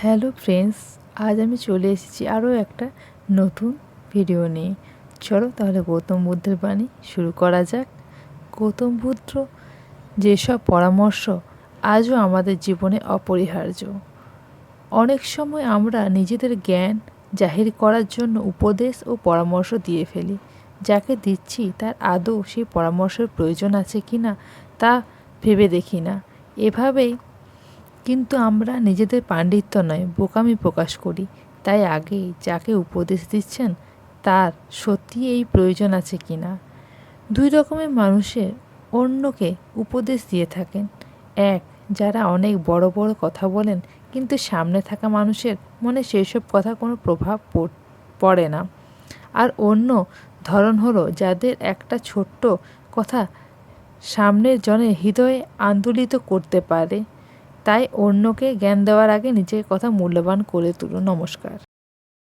Hello friends, আজ আমি চলে এসেছি আরও একটা নতুন ভিডিও নিয়ে। চলো তাহলে গৌতম বুদ্ধের বাণী শুরু করা যাক। গৌতম বুদ্ধ যেসব পরামর্শ আজও আমাদের জীবনে অপরিহার্য। অনেক সময় আমরা নিজেদের জ্ঞান জাহির করার জন্য উপদেশ ও পরামর্শ দিয়ে ফেলি। যাকে দিচ্ছি তার আদৌ সেই পরামর্শের প্রয়োজন আছে কি না তা ভেবে দেখি না। এভাবেই কিন্তু আমরা নিজেদের পাণ্ডিত্য নয়, বোকামি প্রকাশ করি। তাই আগেই যাকে উপদেশ দিচ্ছেন তার সত্যি এই প্রয়োজন আছে কি না। দুই রকমের মানুষের অন্যকে উপদেশ দিয়ে থাকেন। এক, যারা অনেক বড় বড় কথা বলেন কিন্তু সামনে থাকা মানুষের মনে সেসব কথা কোনো প্রভাব পড়ে না। আর অন্য ধরন হলো যাদের একটা ছোট্ট কথা সামনের জনের হৃদয়ে আন্দোলিত করতে পারে। তাই অন্যকে জ্ঞান দেওয়ার আগে নিজের কথা মূল্যবান করে তুলুন। নমস্কার।